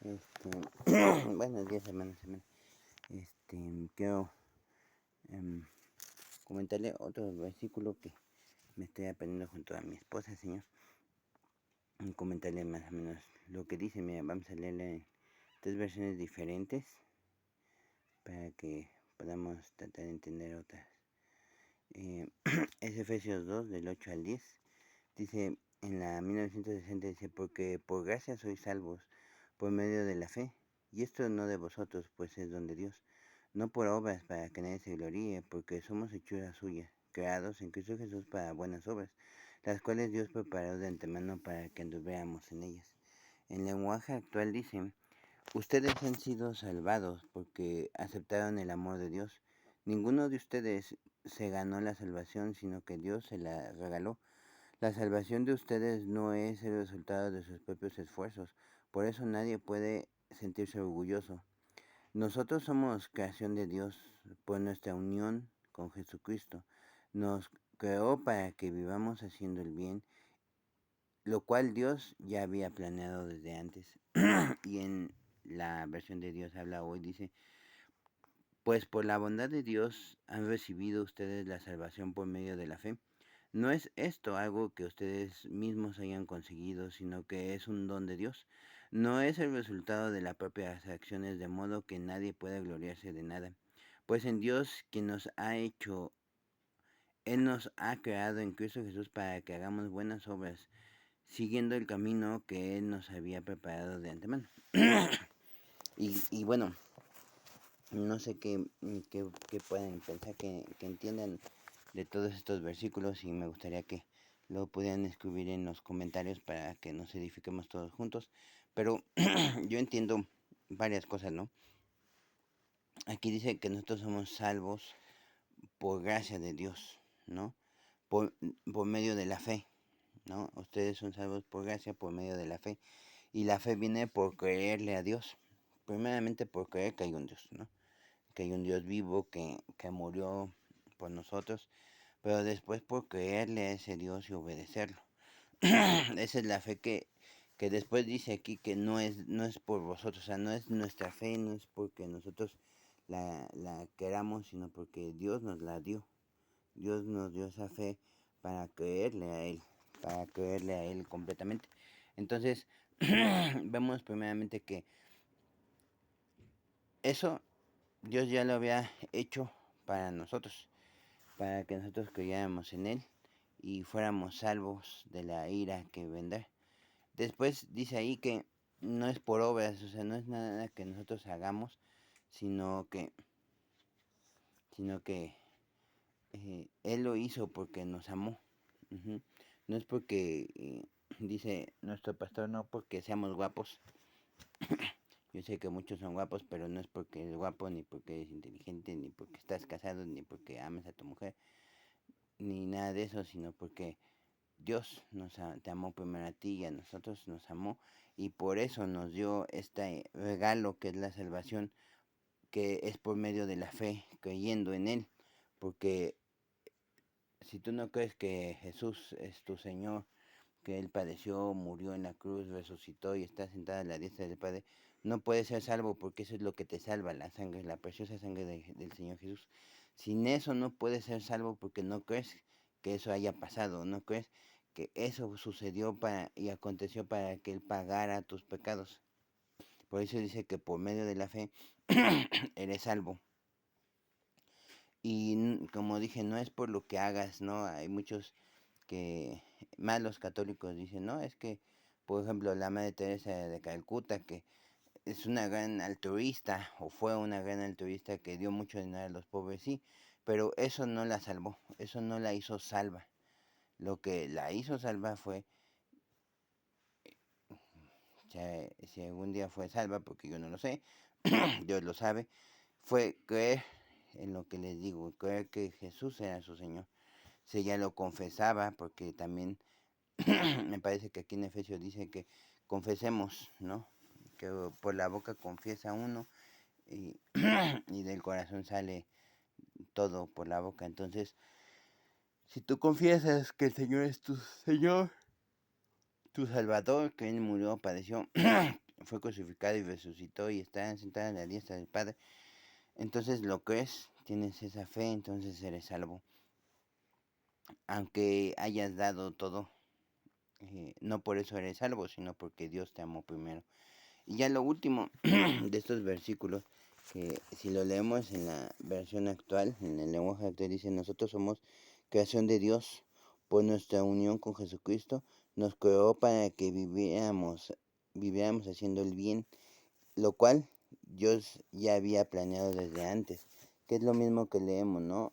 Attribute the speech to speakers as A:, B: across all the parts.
A: Buenos días, hermano. Quiero em, comentarle otro versículo que me estoy aprendiendo junto a mi esposa, Señor. Comentarle más o menos lo que dice. Mira, vamos a leerle en tres versiones diferentes para que podamos tratar de entender otras. Es Efesios 2, del 8 al 10. Dice, en la 1960 dice, porque por gracia sois salvos por medio de la fe, y esto no de vosotros, pues es don de Dios, no por obras para que nadie se gloríe, porque somos hechura suya, creados en Cristo Jesús para buenas obras, las cuales Dios preparó de antemano para que anduviéramos en ellas. En lenguaje actual dice, ustedes han sido salvados porque aceptaron el amor de Dios. Ninguno de ustedes se ganó la salvación, sino que Dios se la regaló. La salvación de ustedes no es el resultado de sus propios esfuerzos, por eso nadie puede sentirse orgulloso. Nosotros somos creación de Dios por nuestra unión con Jesucristo. Nos creó para que vivamos haciendo el bien, lo cual Dios ya había planeado desde antes. Y en la versión de Dios habla hoy, dice, pues por la bondad de Dios han recibido ustedes la salvación por medio de la fe. No es esto algo que ustedes mismos hayan conseguido, sino que es un don de Dios. No es el resultado de las propias acciones, de modo que nadie puede gloriarse de nada. Pues en Dios, quien nos ha hecho, Él nos ha creado en Cristo Jesús para que hagamos buenas obras, siguiendo el camino que Él nos había preparado de antemano. y bueno, no sé qué pueden pensar, que entiendan de todos estos versículos, y me gustaría que lo pudieran escribir en los comentarios para que nos edifiquemos todos juntos. Pero yo entiendo varias cosas, ¿no? Aquí dice que nosotros somos salvos por gracia de Dios, ¿no? Por, por medio de la fe, ¿no? Ustedes son salvos por gracia, por medio de la fe. Y la fe viene por creerle a Dios. Primeramente por creer que hay un Dios, ¿no? Que hay un Dios vivo que murió por nosotros, pero después por creerle a ese Dios y obedecerlo. Esa es la fe que después dice aquí que no es por vosotros, o sea, no es nuestra fe, no es porque nosotros la queramos, sino porque Dios nos la dio. Dios nos dio esa fe para creerle a Él completamente. Entonces, vemos primeramente que eso Dios ya lo había hecho para nosotros, para que nosotros creyéramos en Él y fuéramos salvos de la ira que vendrá. Después dice ahí que no es por obras, o sea, no es nada que nosotros hagamos, sino que, sino que Él lo hizo porque nos amó. Ujú. No es porque, dice nuestro pastor, no porque seamos guapos. Yo sé que muchos son guapos, pero no es porque eres guapo, ni porque eres inteligente, ni porque estás casado, ni porque amas a tu mujer, ni nada de eso, sino porque Dios te amó primero a ti y a nosotros nos amó, y por eso nos dio este regalo que es la salvación, que es por medio de la fe, creyendo en Él. Porque si tú no crees que Jesús es tu Señor, que Él padeció, murió en la cruz, resucitó y está sentado a la diestra del Padre, no puedes ser salvo, porque eso es lo que te salva, la sangre, la preciosa sangre del Señor Jesús. Sin eso no puedes ser salvo, porque no crees que eso haya pasado, no crees que eso sucedió y aconteció para que Él pagara tus pecados. Por eso dice que por medio de la fe eres salvo. Y como dije, no es por lo que hagas, ¿no? Hay muchos que, más los católicos, dicen, no, es que, por ejemplo, la Madre Teresa de Calcuta, que es una gran altruista, o fue una gran altruista que dio mucho dinero a los pobres, sí, pero eso no la salvó, eso no la hizo salva. Lo que la hizo salva fue, si algún día fue salva, porque yo no lo sé, Dios lo sabe, fue creer en lo que les digo, creer que Jesús era su Señor. Si ella lo confesaba, porque también me parece que aquí en Efesios dice que confesemos, ¿no? Que por la boca confiesa uno y, y del corazón sale todo por la boca. Entonces, si tú confiesas que el Señor es tu Señor, tu Salvador, que Él murió, padeció, fue crucificado y resucitó y está sentado a la diestra del Padre, entonces lo crees, tienes esa fe, entonces eres salvo. Aunque hayas dado todo, no por eso eres salvo, sino porque Dios te amó primero. Y ya lo último de estos versículos, que si lo leemos en la versión actual, en el lenguaje actual, dice: nosotros somos creación de Dios, por nuestra unión con Jesucristo, nos creó para que viviéramos haciendo el bien, lo cual Dios ya había planeado desde antes, que es lo mismo que leemos, ¿no?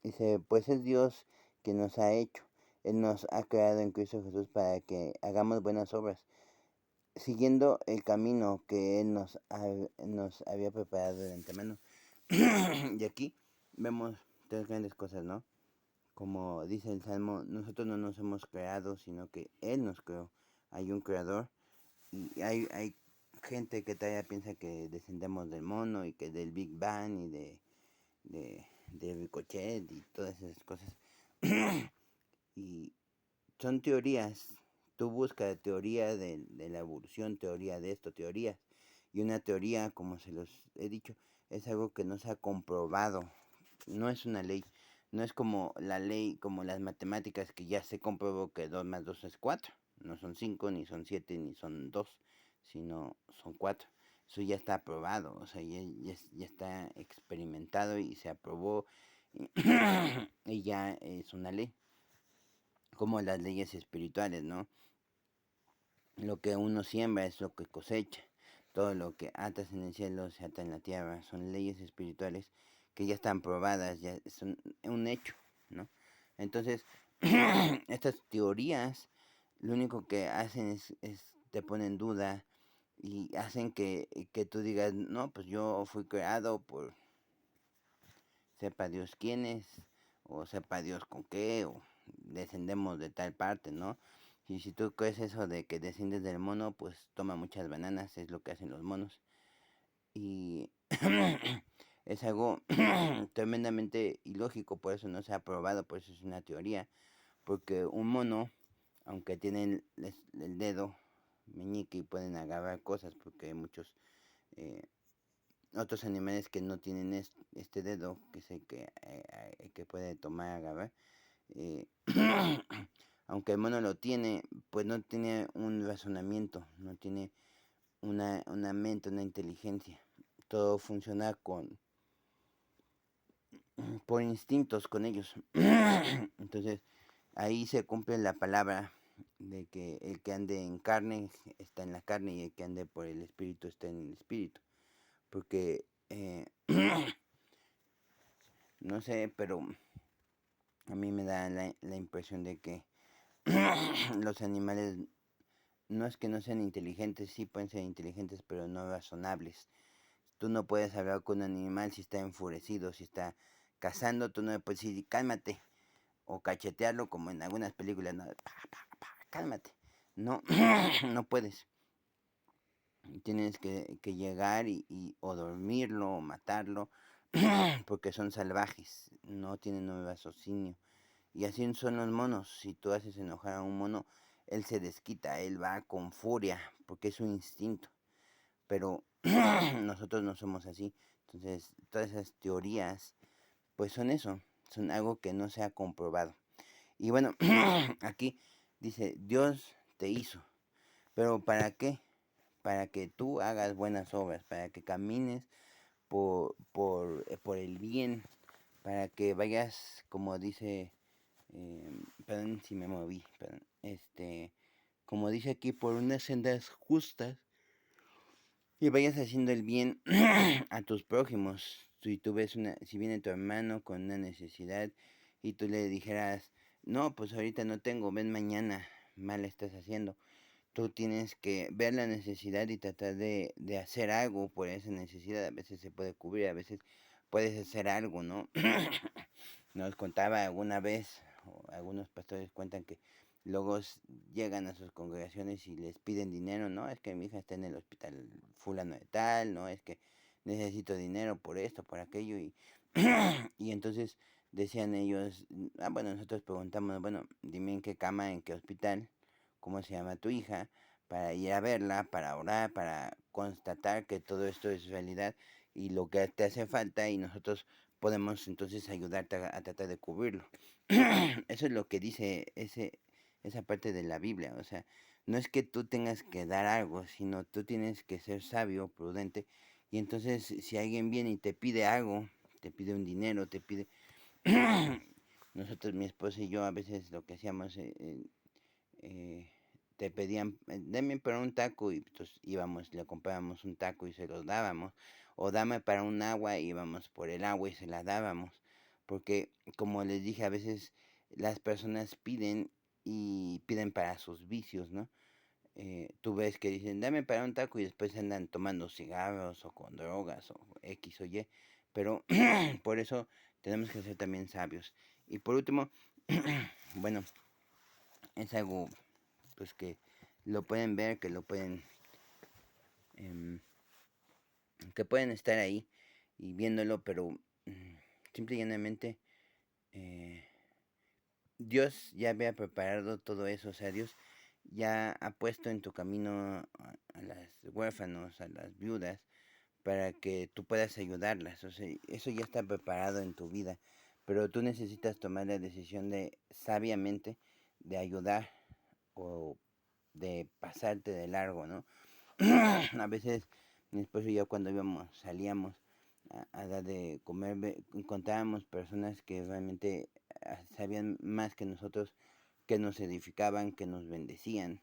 A: Dice, pues es Dios quien nos ha hecho, Él nos ha creado en Cristo Jesús para que hagamos buenas obras, siguiendo el camino que Él nos había preparado de antemano. Y aquí vemos tres grandes cosas, ¿no? Como dice el Salmo, nosotros no nos hemos creado, sino que Él nos creó. Hay un creador y hay gente que todavía piensa que descendemos del mono y que del Big Bang y de Ricochet y todas esas cosas. Y son teorías. Tú buscas teoría de la evolución, teoría de esto, teorías. Y una teoría, como se los he dicho, es algo que no se ha comprobado. No es una ley. No es como la ley, como las matemáticas, que ya se comprobó que 2 más 2 es 4. No son 5, ni son 7, ni son 2, sino son 4. Eso ya está aprobado, o sea, ya está experimentado y se aprobó y ya es una ley. Como las leyes espirituales, ¿no? Lo que uno siembra es lo que cosecha. Todo lo que atas en el cielo se ata en la tierra. Son leyes espirituales que ya están probadas, ya son un hecho, ¿no? Entonces, estas teorías lo único que hacen es te ponen duda y hacen que tú digas, no, pues yo fui creado por sepa Dios quién es, o sepa Dios con qué, o descendemos de tal parte, ¿no? Y si tú crees eso de que desciendes del mono, pues toma muchas bananas, es lo que hacen los monos. Y es algo tremendamente ilógico, por eso no se ha probado, por eso es una teoría. Porque un mono, aunque tienen el dedo meñique y pueden agarrar cosas, porque hay muchos otros animales que no tienen este dedo, que es el que puede tomar, agarrar. Eh, aunque el mono lo tiene, pues no tiene un razonamiento, no tiene una mente, una inteligencia. Todo funciona por instintos con ellos. Entonces, ahí se cumple la palabra de que el que ande en carne está en la carne y el que ande por el espíritu está en el espíritu. Porque, no sé, pero a mí me da la impresión de que los animales no es que no sean inteligentes, sí pueden ser inteligentes, pero no razonables. Tú no puedes hablar con un animal si está enfurecido, si está cazando, tú no le puedes decir cálmate o cachetearlo como en algunas películas, no, cálmate. No, no puedes. Tienes que llegar o dormirlo o matarlo porque son salvajes, no tienen un raciocinio. Y así son los monos. Si tú haces enojar a un mono, él se desquita, él va con furia, porque es su instinto. Pero nosotros no somos así. Entonces, todas esas teorías, pues son eso, son algo que no se ha comprobado. Y bueno, aquí dice, Dios te hizo. ¿Pero para qué? Para que tú hagas buenas obras, para que camines por el bien, para que vayas, como dice, perdón si me moví, perdón, como dice aquí, por unas sendas justas y vayas haciendo el bien a tus prójimos. Si tú ves si viene tu hermano con una necesidad y tú le dijeras, no, pues ahorita no tengo, ven mañana, mal estás haciendo. Tú tienes que ver la necesidad y tratar de hacer algo por esa necesidad. A veces se puede cubrir, a veces puedes hacer algo, ¿no? Nos contaba alguna vez, o algunos pastores cuentan que luego llegan a sus congregaciones y les piden dinero, ¿no? Es que mi hija está en el hospital fulano de tal, ¿no? Es que necesito dinero por esto, por aquello, y entonces decían ellos, bueno, nosotros preguntamos, bueno, dime en qué cama, en qué hospital, cómo se llama tu hija, para ir a verla, para orar, para constatar que todo esto es realidad y lo que te hace falta y nosotros podemos entonces ayudarte a tratar de cubrirlo. Eso es lo que dice esa parte de la Biblia. O sea, no es que tú tengas que dar algo, sino tú tienes que ser sabio, prudente. Y entonces si alguien viene y te pide algo, te pide un dinero, te pide... Nosotros, mi esposa y yo, a veces lo que hacíamos, eh, te pedían, dame para un taco y pues íbamos, le comprábamos un taco y se los dábamos, o dame para un agua y íbamos por el agua y se la dábamos, porque como les dije, a veces las personas piden y piden para sus vicios, ¿no? Tú ves que dicen, dame para un taco y después andan tomando cigarros o con drogas o X o Y, pero por eso tenemos que ser también sabios. Y por último, bueno, es algo pues que lo pueden ver, em, que pueden estar ahí y viéndolo, pero simple y llanamente eh, Dios ya había preparado todo eso, o sea, Dios ya ha puesto en tu camino a las huérfanos, a las viudas, para que tú puedas ayudarlas, o sea, eso ya está preparado en tu vida, pero tú necesitas tomar la decisión de sabiamente de ayudar o de pasarte de largo, ¿no? A veces mi esposo y yo cuando salíamos a dar de comer, encontrábamos personas que realmente sabían más que nosotros, que nos edificaban, que nos bendecían,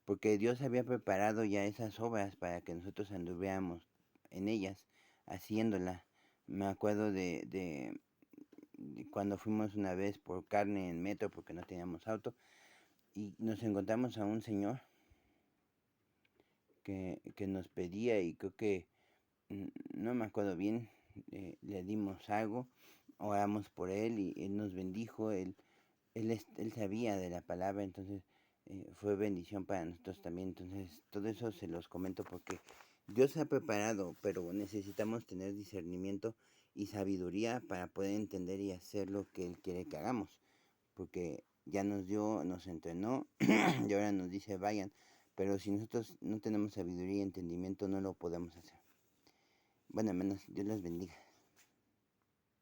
A: porque Dios había preparado ya esas obras para que nosotros anduviéramos en ellas, haciéndola. Me acuerdo de cuando fuimos una vez por carne en metro porque no teníamos auto y nos encontramos a un señor que nos pedía y creo que no me acuerdo bien, le dimos algo, oramos por él y él nos bendijo, él sabía de la palabra, entonces fue bendición para nosotros también, entonces todo eso se los comento porque Dios ha preparado, pero necesitamos tener discernimiento y sabiduría para poder entender y hacer lo que Él quiere que hagamos, porque ya nos dio, nos entrenó y ahora nos dice vayan, pero si nosotros no tenemos sabiduría y entendimiento no lo podemos hacer. Bueno, al menos Dios los bendiga.